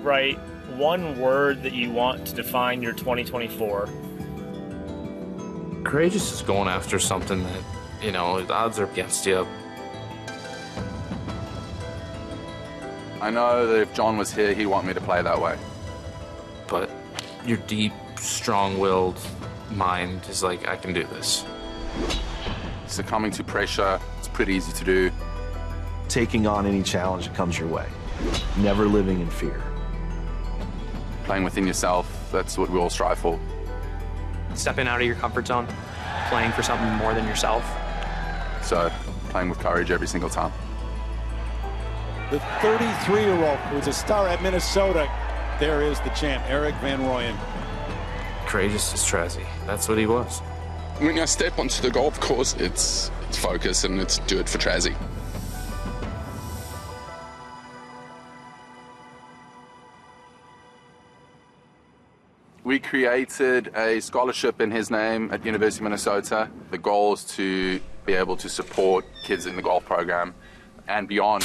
write one word that you want to define your 2024. Courageous is going after something that, you know, the odds are against you. I know that if Jon was here, he'd want me to play that way. But your deep, strong-willed mind is like, I can do this. Succumbing to pressure, it's pretty easy to do. Taking on any challenge that comes your way. Never living in fear. Playing within yourself, that's what we all strive for. Stepping out of your comfort zone, playing for something more than yourself. So, playing with courage every single time. The 33-year-old who's a star at Minnesota. There is the champ, Erik van Rooyen. Courageous is Trazzy. That's what he was. When I step onto the golf course, it's focus and it's do it for Trazzy. We created a scholarship in his name at University of Minnesota. The goal is to be able to support kids in the golf program and beyond.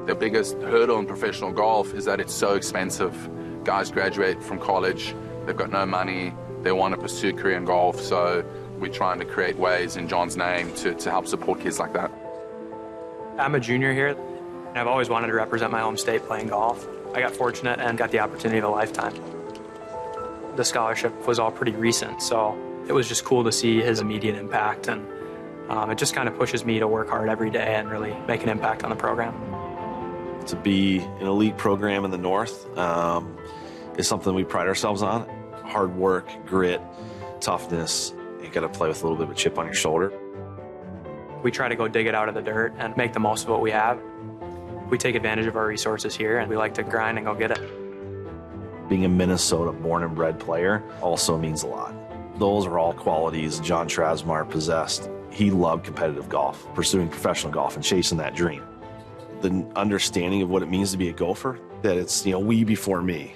The biggest hurdle in professional golf is that it's so expensive. Guys graduate from college, they've got no money, they want to pursue a career in golf, so we're trying to create ways in Jon's name to help support kids like that. I'm a junior here. I've always wanted to represent my home state playing golf. I got fortunate and got the opportunity of a lifetime. The scholarship was all pretty recent, so it was just cool to see his immediate impact, and it just kind of pushes me to work hard every day and really make an impact on the program. To be an elite program in the North is something we pride ourselves on. Hard work, grit, toughness. You got to play with a little bit of a chip on your shoulder. We try to go dig it out of the dirt and make the most of what we have. We take advantage of our resources here, and we like to grind and go get it. Being a Minnesota born and bred player also means a lot. Those are all qualities Jon Trasamar possessed. He loved competitive golf, pursuing professional golf and chasing that dream. The understanding of what it means to be a gopher, that it's, you know, we before me.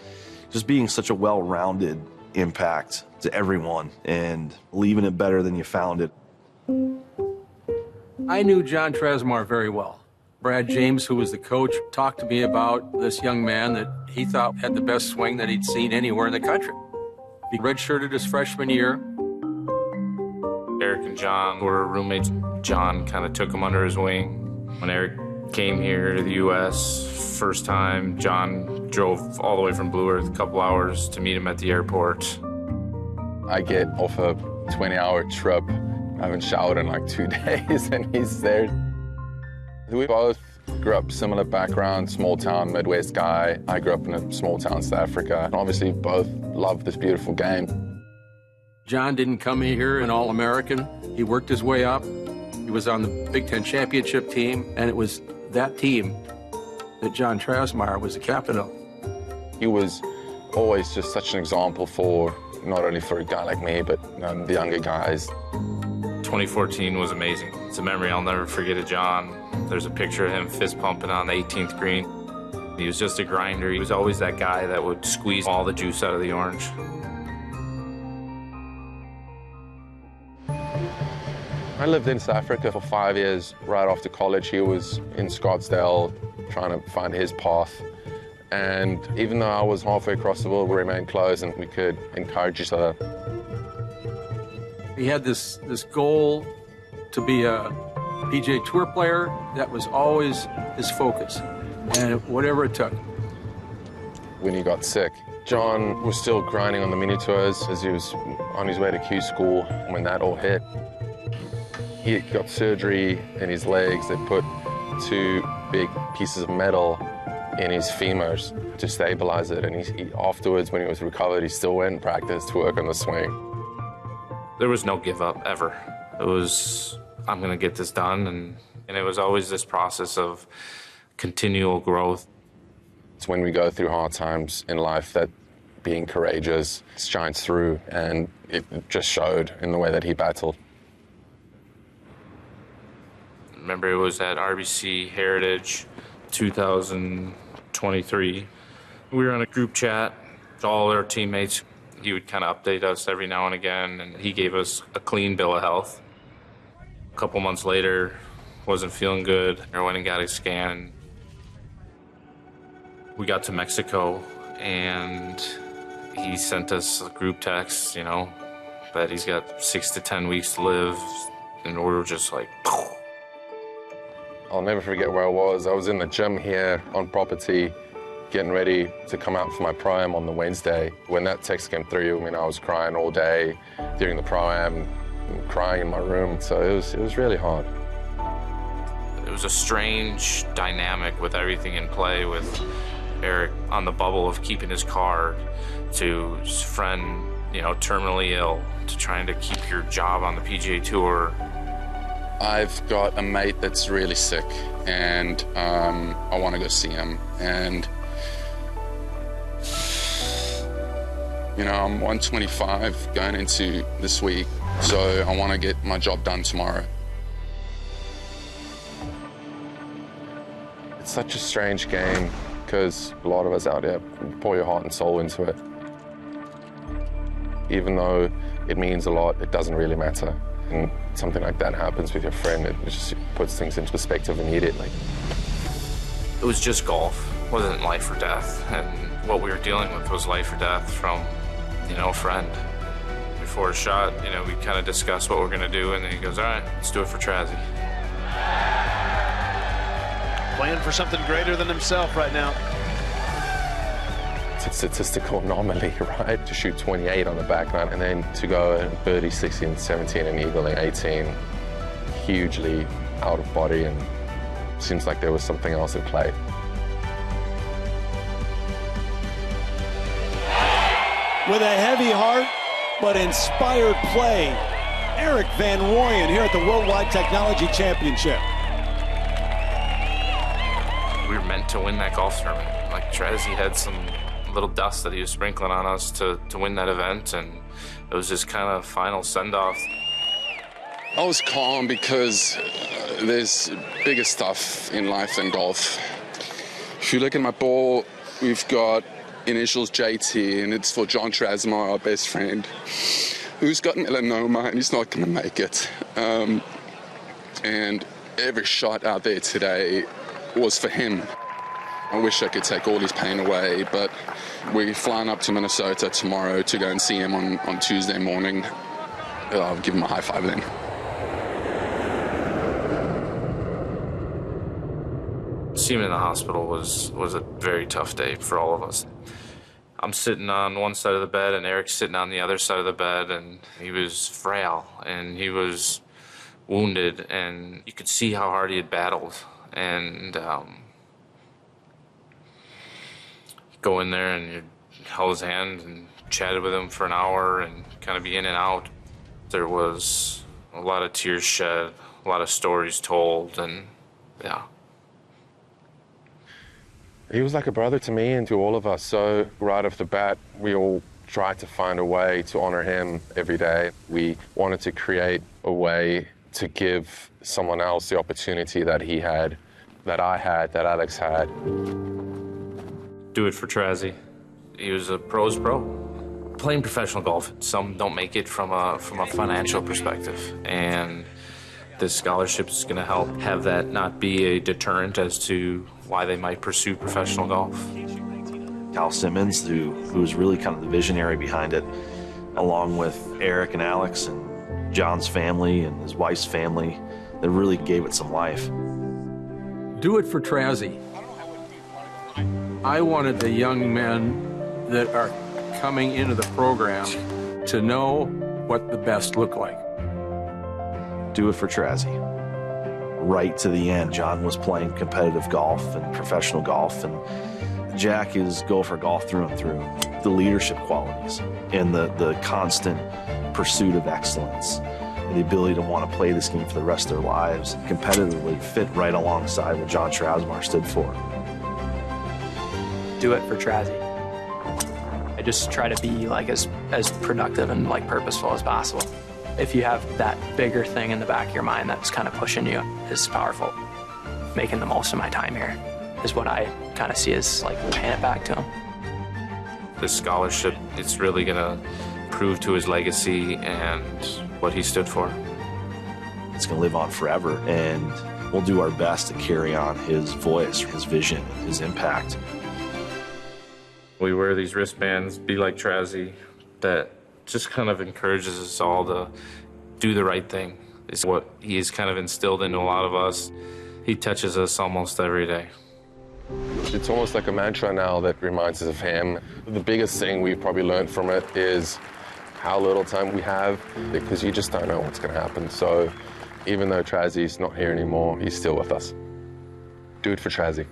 Just being such a well-rounded impact to everyone and leaving it better than you found it. I knew Jon Trasamar very well. Brad James, who was the coach, talked to me about this young man that he thought had the best swing that he'd seen anywhere in the country. He redshirted his freshman year. Erik and Jon were roommates. Jon kind of took him under his wing. When Erik came here to the U.S. first time, Jon drove all the way from Blue Earth a couple hours to meet him at the airport. I get off a 20-hour trip. I haven't showered in like 2 days, and he's there. We both grew up similar background, small town, Midwest guy. I grew up in a small town, South Africa. And obviously both love this beautiful game. Jon didn't come here an All-American. He worked his way up. He was on the Big Ten championship team, and it was that team that Jon Trasamar was the captain of. He was always just such an example for, not only for a guy like me, but the younger guys. 2014 was amazing. It's a memory I'll never forget of Jon. There's a picture of him fist pumping on the 18th green. He was just a grinder. He was always that guy that would squeeze all the juice out of the orange. I lived in South Africa for 5 years. Right after college, he was in Scottsdale trying to find his path. And even though I was halfway across the world, we remained close and we could encourage each other. He had this goal to be a PGA Tour player. That was always his focus, and whatever it took. When he got sick, Jon was still grinding on the mini tours as he was on his way to Q school when that all hit. He got surgery in his legs. They put 2 big pieces of metal in his femurs to stabilize it, and he afterwards, when he was recovered, he still went and practiced to work on the swing. There was no give up ever. It was, I'm gonna get this done, and it was always this process of continual growth. It's when we go through hard times in life that being courageous shines through, and it just showed in the way that he battled. Remember, it was at RBC Heritage 2023. We were on a group chat, all our teammates. He would kind of update us every now and again, and he gave us a clean bill of health. A couple months later, wasn't feeling good. I went and got a scan. We got to Mexico, and he sent us a group text, you know, that he's got 6 to 10 weeks to live, and we were just like, poof. I'll never forget where I was. I was in the gym here on property, getting ready to come out for my Pro-Am on the Wednesday. When that text came through, I mean, I was crying all day during the Pro-Am, crying in my room, so it was really hard. It was a strange dynamic with everything in play, with Erik on the bubble of keeping his card, to his friend, you know, terminally ill, to trying to keep your job on the PGA Tour. I've got a mate that's really sick, and I want to go see him. And, you know, I'm 125 going into this week, so I want to get my job done tomorrow. It's such a strange game because a lot of us out there pour your heart and soul into it. Even though it means a lot, it doesn't really matter. And something like that happens with your friend, it just puts things into perspective immediately. It was just golf. It wasn't life or death. And what we were dealing with was life or death from, you know, a friend. Before a shot, you know, we kind of discussed what we're going to do, and then he goes, all right, let's do it for Trazzy. Playing for something greater than himself right now. It's a statistical anomaly, right? To shoot 28 on the back nine and then to go birdie 16, 17 and eagling 18. Hugely out of body, and seems like there was something else at play. With a heavy heart, but inspired play, Erik van Rooyen here at the Worldwide Technology Championship. We were meant to win that golf tournament. Like, Trazzy had some little dust that he was sprinkling on us to win that event, and it was just kind of final send-off. I was calm because there's bigger stuff in life than golf. If you look at my ball, we've got initials JT, and it's for Jon Trasamar, our best friend, who's got melanoma and he's not going to make it. And every shot out there today was for him. I wish I could take all his pain away, but we're flying up to Minnesota tomorrow to go and see him on Tuesday morning. I'll give him a high five then. Seeing him in the hospital was a very tough day for all of us. I'm sitting on one side of the bed, and Erik's sitting on the other side of the bed, and he was frail, and he was wounded, and you could see how hard he had battled. And go in there, and you held his hand and chatted with him for an hour and kind of be in and out. There was a lot of tears shed, a lot of stories told, and yeah. He was like a brother to me and to all of us, so right off the bat, we all tried to find a way to honor him every day. We wanted to create a way to give someone else the opportunity that he had, that I had, that Alex had. Do it for Trazzy. He was a pro's pro. Playing professional golf, some don't make it from a financial perspective, and this scholarship is going to help have that not be a deterrent as to why they might pursue professional golf. Cal Simmons, who's really kind of the visionary behind it, along with Erik and Alex and John's family and his wife's family, that really gave it some life. Do it for Trazzy. I wanted the young men that are coming into the program to know what the best look like. Do it for Trazzy. Right to the end, John was playing competitive golf and professional golf, and Jack is gopher golf through and through. The leadership qualities and the constant pursuit of excellence, and the ability to want to play this game for the rest of their lives competitively fit right alongside what Jon Trasamar stood for. Do it for Trazzy. I just try to be like as productive and like purposeful as possible. If you have that bigger thing in the back of your mind that's kind of pushing you, is powerful. Making the most of my time here is what I kind of see as like paying it back to him. This scholarship, it's really going to prove to his legacy and what he stood for. It's going to live on forever, and We'll do our best to carry on his voice, his vision, his impact. We wear these wristbands, be like Trazzy, that just kind of encourages us all to do the right thing. It's what he's kind of instilled into a lot of us. He touches us almost every day. It's almost like a mantra now that reminds us of him. The biggest thing we've probably learned from it is how little time we have, because you just don't know what's going to happen. So even though Trazzy's not here anymore, he's still with us. Do it for Trazzy.